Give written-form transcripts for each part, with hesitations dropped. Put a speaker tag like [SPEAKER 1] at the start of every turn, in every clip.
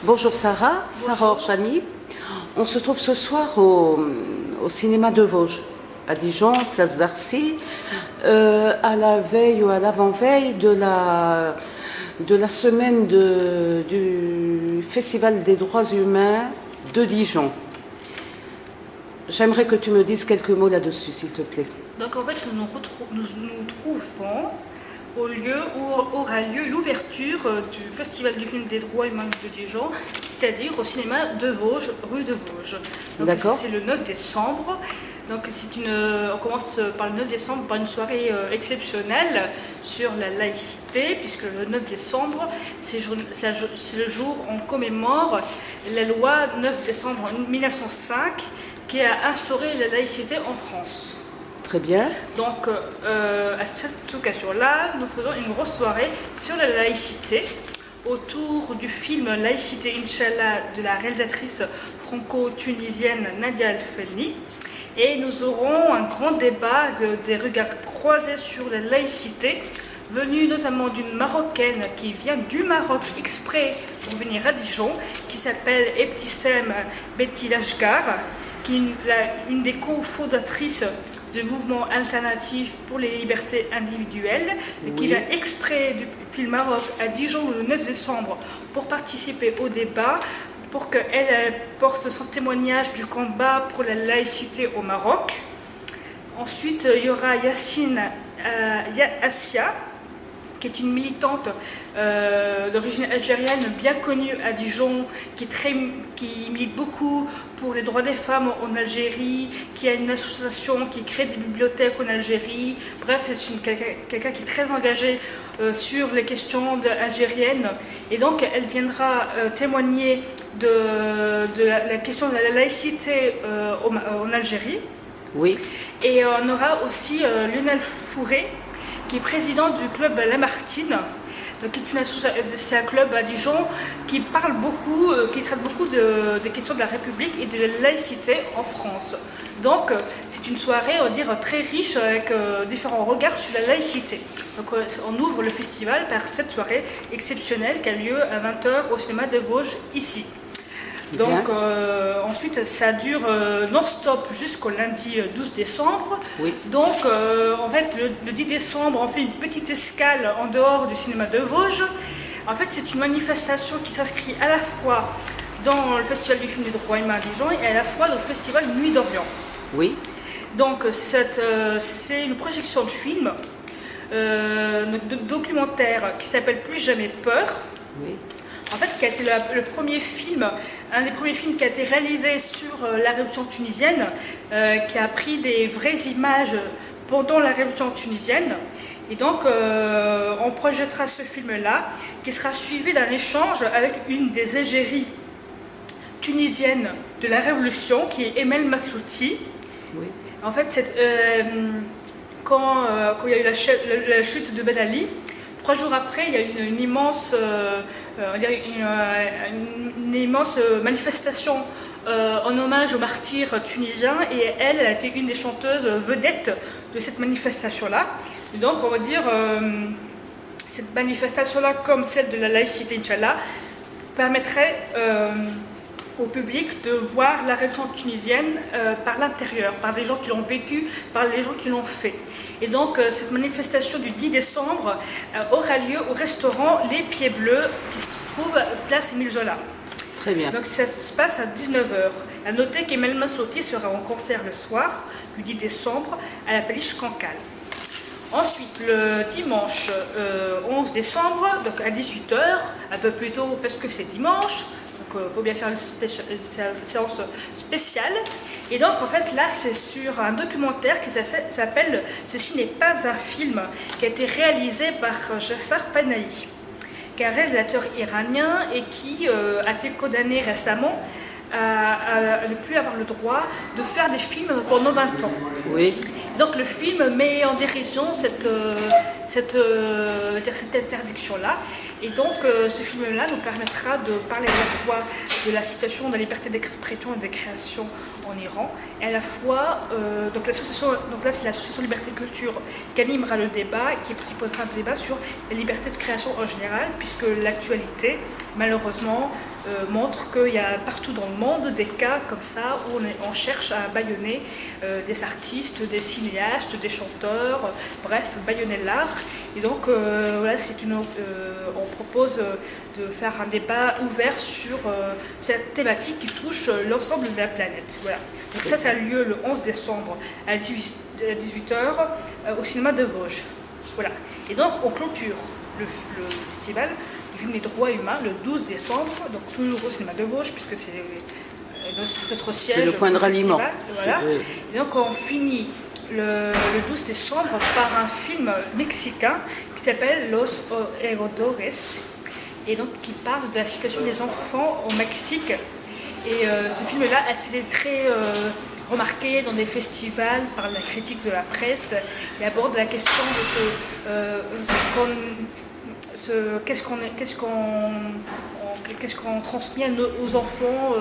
[SPEAKER 1] Bonjour Sarah, Sarah Orchani. On se trouve ce soir au cinéma de Vosges, à Dijon, place d'Arcy, à la veille ou à l'avant-veille de la semaine du Festival des droits humains de Dijon. J'aimerais que tu me dises quelques mots là-dessus, s'il te plaît.
[SPEAKER 2] Donc en fait, nous trouvons au lieu où aura lieu l'ouverture du Festival du film des droits humains de Dijon, c'est-à-dire au cinéma de Vosges, rue de Vosges. Donc c'est le 9 décembre. Donc on commence par le 9 décembre par une soirée exceptionnelle sur la laïcité, puisque le 9 décembre, c'est le jour où on commémore la loi 9 décembre 1905 qui a instauré la laïcité en France.
[SPEAKER 1] Très bien.
[SPEAKER 2] Donc, à cette occasion-là, nous faisons une grosse soirée sur la laïcité autour du film Laïcité Inch'Allah de la réalisatrice franco-tunisienne Nadia El-Fenni. Et nous aurons un grand débat des regards croisés sur la laïcité, venu notamment d'une Marocaine qui vient du Maroc exprès pour venir à Dijon, qui s'appelle Ebtissem Bettilashgar, qui est une des cofondatrices du mouvement alternatif pour les libertés individuelles, qui vient exprès depuis le Maroc à Dijon le 9 décembre pour participer au débat, pour qu'elle porte son témoignage du combat pour la laïcité au Maroc. Ensuite, il y aura Yassine Assia, qui est une militante d'origine algérienne bien connue à Dijon, qui milite beaucoup pour les droits des femmes en Algérie, qui a une association qui crée des bibliothèques en Algérie. Bref, c'est quelqu'un qui est très engagé sur les questions algériennes. Et donc, elle viendra témoigner de la question de la laïcité en Algérie.
[SPEAKER 1] Oui.
[SPEAKER 2] Et on aura aussi Lionel Fourré, qui est président du club Lamartine, c'est un club à Dijon qui parle beaucoup, qui traite beaucoup des questions de la République et de la laïcité en France. Donc c'est une soirée, on va dire, très riche avec différents regards sur la laïcité. Donc on ouvre le festival par cette soirée exceptionnelle qui a lieu à 20h au cinéma de Vosges, ici. Donc ensuite ça dure non-stop jusqu'au lundi 12 décembre.
[SPEAKER 1] Oui.
[SPEAKER 2] Donc en fait le 10 décembre on fait une petite escale en dehors du cinéma de Vosges. En fait c'est une manifestation qui s'inscrit à la fois dans le Festival du film des droits humains à Dijon et à la fois dans le Festival Nuit d'Orient.
[SPEAKER 1] Oui.
[SPEAKER 2] Donc c'est une projection de film, de documentaire qui s'appelle Plus jamais peur.
[SPEAKER 1] Oui.
[SPEAKER 2] En fait, qui a été le premier film, un des premiers films qui a été réalisé sur la révolution tunisienne, qui a pris des vraies images pendant la révolution tunisienne. Et donc, on projettera ce film-là, qui sera suivi d'un échange avec une des égéries tunisiennes de la révolution, qui est Emel Maslouti.
[SPEAKER 1] Oui.
[SPEAKER 2] En fait, quand il y a eu la chute de Ben Ali, 3 jours après, il y a eu une immense manifestation en hommage aux martyrs tunisiens, et elle a été une des chanteuses vedettes de cette manifestation-là. Et donc, on va dire, cette manifestation-là, comme celle de la laïcité, Inch'Allah, permettrait au public de voir la révolution tunisienne par l'intérieur, par des gens qui l'ont vécu, par les gens qui l'ont fait. Et donc cette manifestation du 10 décembre aura lieu au restaurant Les Pieds Bleus qui se trouve place Émile Zola.
[SPEAKER 1] Très bien.
[SPEAKER 2] Donc ça se passe à 19h. À noter qu'Emel Maslouti sera en concert le soir du 10 décembre à la Péniche Cancale. Ensuite, le dimanche 11 décembre, donc à 18h, un peu plus tôt parce que c'est dimanche, donc il faut bien faire une séance spéciale. Et donc en fait là c'est sur un documentaire qui s'appelle « Ceci n'est pas un film » qui a été réalisé par Jafar Panahi, qui est un réalisateur iranien et qui a été condamné récemment à ne plus avoir le droit de faire des films pendant 20 ans.
[SPEAKER 1] Oui.
[SPEAKER 2] Donc le film met en dérision cette interdiction-là. Et donc ce film-là nous permettra de parler à la fois de la situation de la liberté d'expression et de création en Iran. Et à la fois, donc là c'est l'association Liberté Culture qui animera le débat, qui proposera un débat sur la liberté de création en général, puisque l'actualité, malheureusement, montre qu'il y a partout dans le monde des cas comme ça où on cherche à bâillonner des artistes, des cinéastes, des chanteurs, bref, bâillonner l'art. Et donc voilà, on propose de faire un débat ouvert sur cette thématique qui touche l'ensemble de la planète. Voilà. Donc ça a lieu le 11 décembre à 18h au cinéma de Vosges. Voilà. Et donc on clôture le festival du film des droits humains le 12 décembre, donc toujours au cinéma de Vosges, puisque c'est notre siège.
[SPEAKER 1] C'est le point de ralliement.
[SPEAKER 2] Voilà. Et donc on finit le 12 décembre par un film mexicain qui s'appelle Los Heredores, et donc qui parle de la situation des enfants au Mexique. Et ce film-là a été très remarqué dans des festivals par la critique de la presse. Il aborde la question de qu'est-ce qu'on transmet aux enfants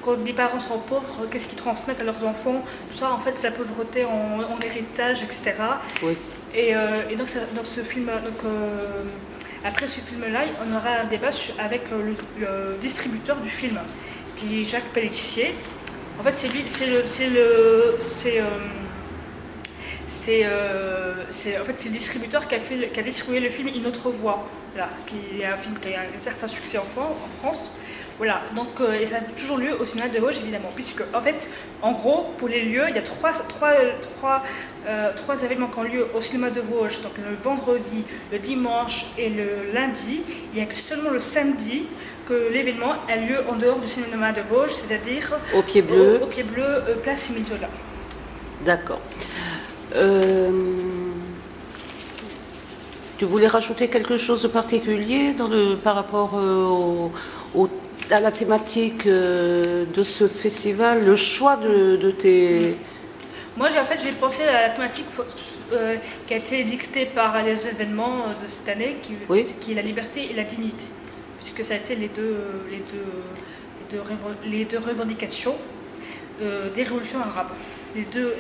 [SPEAKER 2] quand les parents sont pauvres, qu'est-ce qu'ils transmettent à leurs enfants, tout ça en fait, la pauvreté en héritage, etc.
[SPEAKER 1] Oui.
[SPEAKER 2] Et donc ce film, après ce film-là, on aura un débat avec le distributeur du film, qui est Jacques Pellissier. En fait, c'est le distributeur qui a distribué le film Une autre voix, là, qui est un film qui a un certain succès en France. Voilà, donc et ça a toujours lieu au cinéma de Vosges, évidemment, puisque en fait, en gros, pour les lieux, il y a trois événements qui ont lieu au cinéma de Vosges, donc le vendredi, le dimanche et le lundi. Il n'y a que seulement le samedi que l'événement a lieu en dehors du cinéma de Vosges, c'est-à-dire
[SPEAKER 1] au Pied Bleu,
[SPEAKER 2] place Émile Zola.
[SPEAKER 1] D'accord. Tu voulais rajouter quelque chose de particulier par rapport à la thématique de ce festival, le choix de tes...
[SPEAKER 2] Moi, j'ai pensé à la thématique qui a été dictée par les événements de cette année, qui est la liberté et la dignité, puisque ça a été les deux revendications des révolutions arabes. Les deux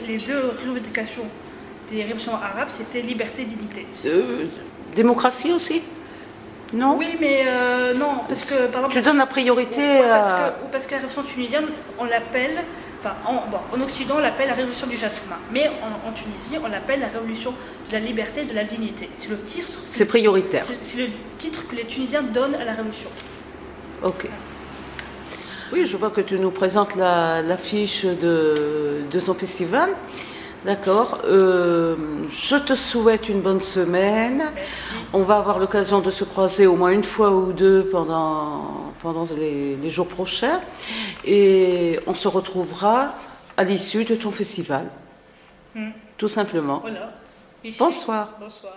[SPEAKER 2] revendications des révolutions arabes, c'était liberté et dignité.
[SPEAKER 1] Démocratie aussi? Non?
[SPEAKER 2] Oui, mais non, parce que par exemple...
[SPEAKER 1] Tu donnes la priorité
[SPEAKER 2] parce que la révolution tunisienne, on l'appelle... en Occident, on l'appelle la révolution du jasmin. Mais en Tunisie, on l'appelle la révolution de la liberté et de la dignité. C'est le titre...
[SPEAKER 1] C'est prioritaire.
[SPEAKER 2] C'est le titre que les Tunisiens donnent à la révolution.
[SPEAKER 1] Ok. Oui, je vois que tu nous présentes l'affiche de ton festival. D'accord. Je te souhaite une bonne semaine.
[SPEAKER 2] Merci.
[SPEAKER 1] On va avoir l'occasion de se croiser au moins une fois ou deux pendant les jours prochains. Et on se retrouvera à l'issue de ton festival. Tout simplement.
[SPEAKER 2] Voilà. Ici.
[SPEAKER 1] Bonsoir.
[SPEAKER 2] Bonsoir.